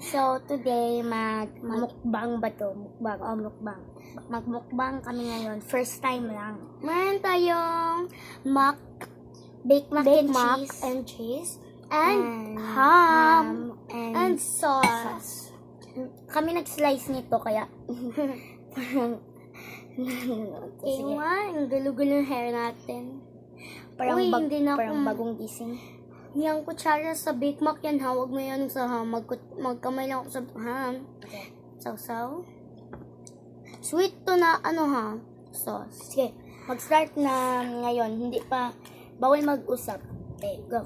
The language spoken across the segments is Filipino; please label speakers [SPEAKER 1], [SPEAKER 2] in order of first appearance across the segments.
[SPEAKER 1] So, today, mukbang ba to? Mukbang, mukbang. Magmukbang kami ngayon. First time lang. Meron tayong baked mac and cheese. And ham. And sauce. Kami nag-slice nito, kaya sige. Ang gulo-gulo ng hair natin. Parang bagong gising. Yung kutsara sa Big Mac yan, hawag mo yan sa ham. Magkamay lang ako sa ham. Okay. Sausaw. Sweet to na sauce. Sige, mag-start na ngayon. Hindi pa, bawal mag-usap. Okay, go.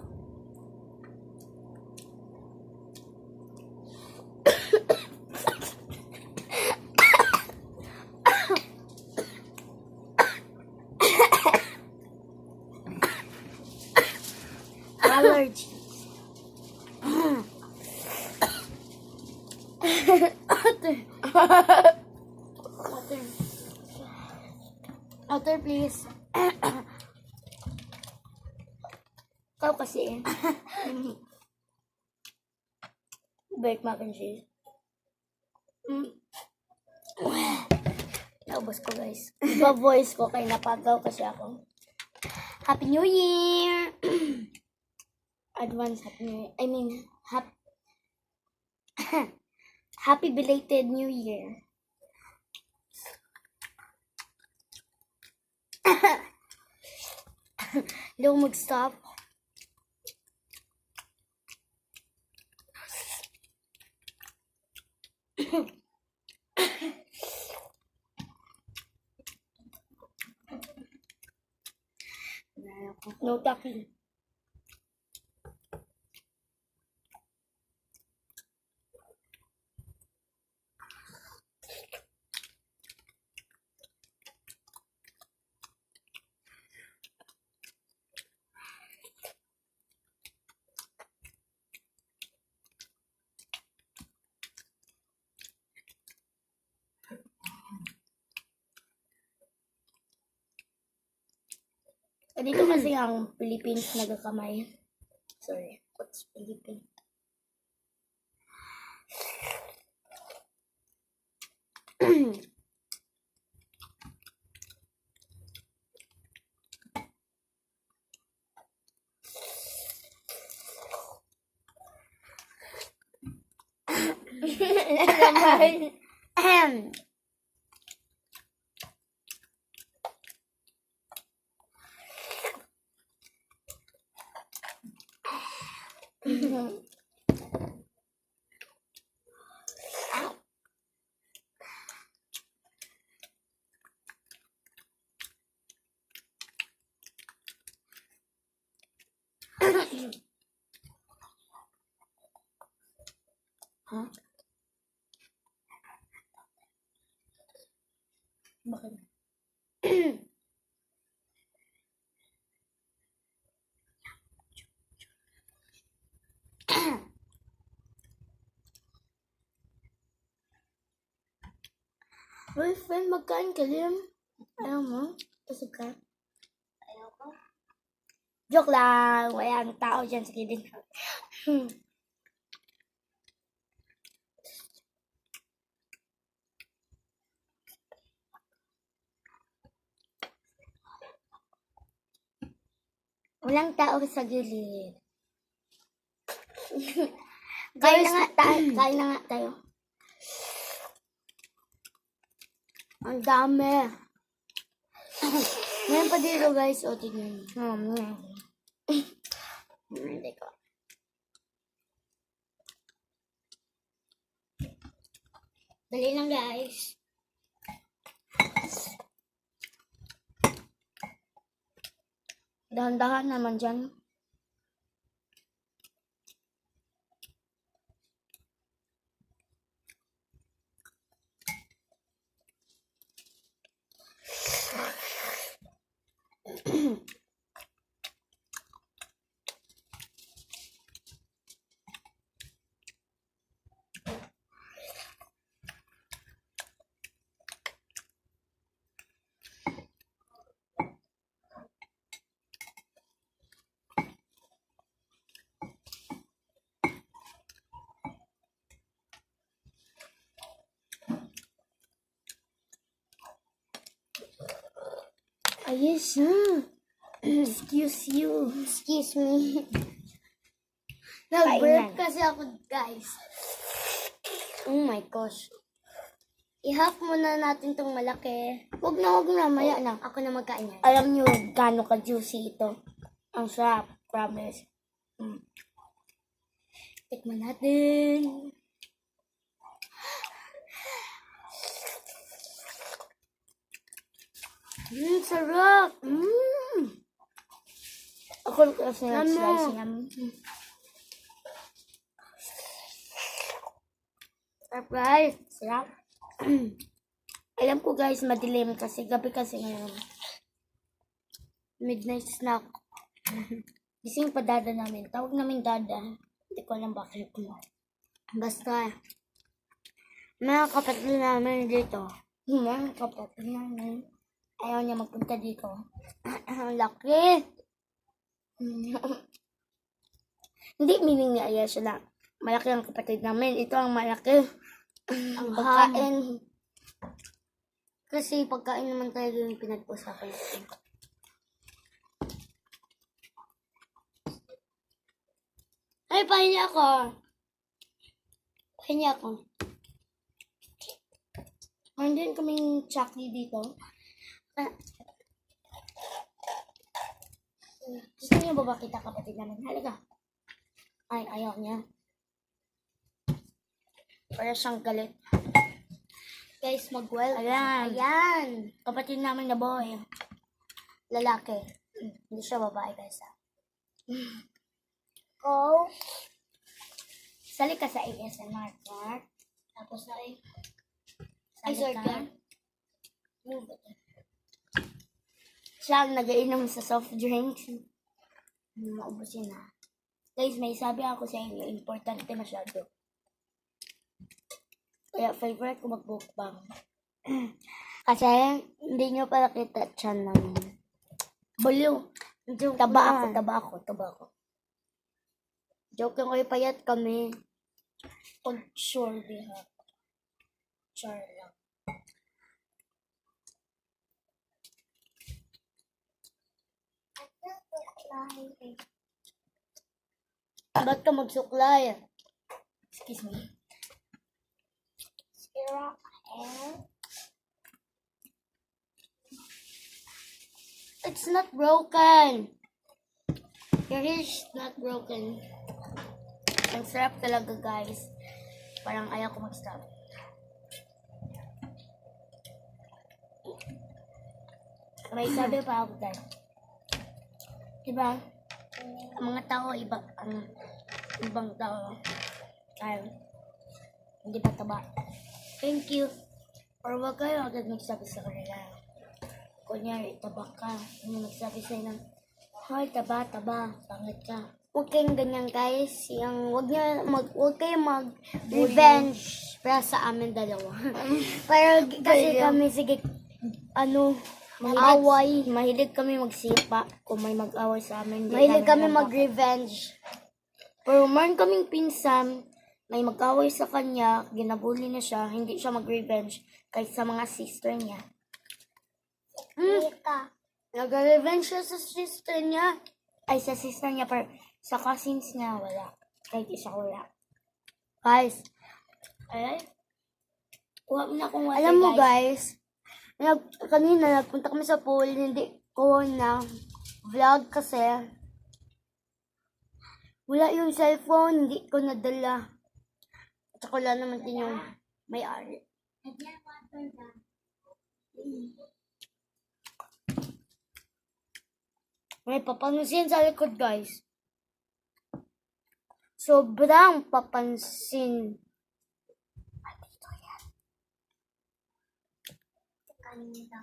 [SPEAKER 1] Allergy. Water, please. Ikaw kasi. Baked mac and cheese. Naubos ko, guys. Iba voice ko kaya napagaw kasi ako. Happy New Year! Advance Happy New Year. I mean, happy belated New Year. Hindi ako mag-stop. No talking. Dito kasi ang Philippines nagakamay. Sorry, what's Philippines? Huh? Bakit? Uy, friend, magkain ka din. Ayaw mo? Pasok ka? Ayaw ko. Joke lang. Walang tao dyan sa kilid. Walang tao sa gilid. Kain na nga tayo. Ang dami. Ngayon pa dito, guys. O, tignan nyo. Hindi ko. Dali lang, guys. Dahan-dahan naman dyan. Ayos na. Excuse you. Excuse me. Nag-burp kasi ako, guys. Oh my gosh. I-half muna natin tong malaki. Huwag na. Maya na. Ako na magkain yan. Alam nyo gaano ka-juicy ito. Ang sarap. Promise. Tikman natin. Sarap. Ako kasi nag-slice niya. Sarap, guys. Sarap. Alam ko, guys, madilim kasi gabi kasi ngayon. Midnight snack. Gising pa dada namin. Tawag namin dada. Hindi ko alam bakit. Basta, mga kapatid namin dito. Mga kapatid namin. Ayaw niya magpunta dito. Laki. Hindi meaning niya ayaw siya lang. Malaki ang kapatid namin. Ito ang malaki. Ang pagkain. Kasi pagkain naman talaga yung pinag-usapan natin. Ay, pahinga ako. Pahinga ako. Mayroon din kaming chocolate dito. Gusto niyo ba kita kapatid namin? Halika. Ay, ayaw niya. Para siyang galit. Guys, mag-well. Ayan. Kapatid namin na boy. Lalaki. Hindi siya babae, guys. Go. Sali ka sa ASMR, Mark. Tapos ay sali ka. Move it. Siya ang nag-iinom sa soft drinks. Maubusin na. Guys, may sabi ako sa inyo, importante masyado. Kaya favorite ko mag-mukbang. Kasi hindi nyo pala kita tiyan namin. Baliw. Taba ako. Joke lang kayo, payat kami. Pag sure diha. Char lang. Ba't ka magsuklay? Excuse me. It's not broken. Your hair is not broken. Ang sarap talaga, guys. Parang ayaw ko mag-stop. May sabi pa ako, guys. Diba? Ang mga tao, ibang tao. Ay, hindi ba taba? Thank you. Or wag kayo agad magsabi sa kanila. Kunyari, taba ka. Ano magsabi sa'yo ng, hoy, taba. Pangit ka. Huwag kayong ganyan, guys. Huwag kayong mag-revenge para sa amin dalawa. Para kasi kami, sige, mag-away. Mahilig kami magsipa kung may mag-away sa amin. Mahilig kami mag-revenge. Pero meron kaming pinsan, may mag-away sa kanya, ginabuli na siya, hindi siya mag-revenge kahit sa mga sister niya. Nag-revenge siya sa sister niya. Ay, sa sister niya, pero sa cousins niya, wala. Kahit isa wala. Guys, huwag na kung alam mo, guys, kanina nagpunta kami sa pool, hindi ko na vlog kasi wala yung cellphone, hindi ko nadala. At saka wala naman din yung may-ari. May papansin sa likod, guys. Sobrang papansin. Dito yan. Kanina.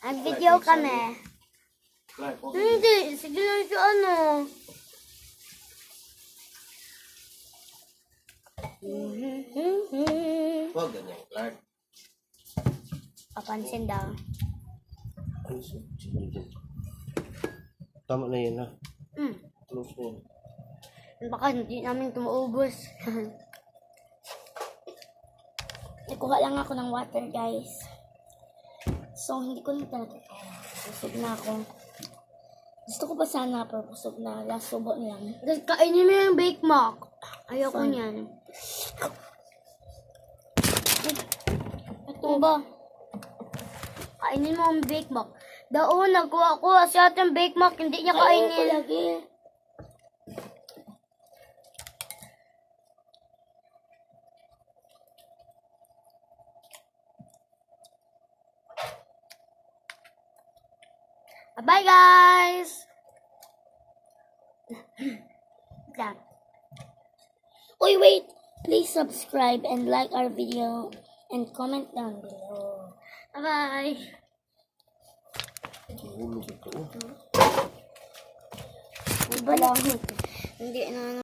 [SPEAKER 1] Nag-video kami. Hindi, sige lang siya
[SPEAKER 2] Huwag ganyan, Clark.
[SPEAKER 1] Papansin daw.
[SPEAKER 2] Ay, sige dyan. Tama na yan, ha? Close mo.
[SPEAKER 1] Baka hindi namin ito maubos. Nakuha lang ako ng water, guys. So, hindi ko na talaga kaya. Busog na ako. Gusto ko pa sana, pero busog na. Last subo lang. Kainin mo yung Bake Mac. Ayoko niyan. Ito ba? Kainin mo ang Bake Mac. Daon, nagkuha ko si ating Bake Mac. Hindi niya kainin. Ayoko lagi. Bye guys! Uy, wait! Please subscribe and like our video and comment down below. Bye!
[SPEAKER 2] Hulog ito.
[SPEAKER 1] Balik. Hindi na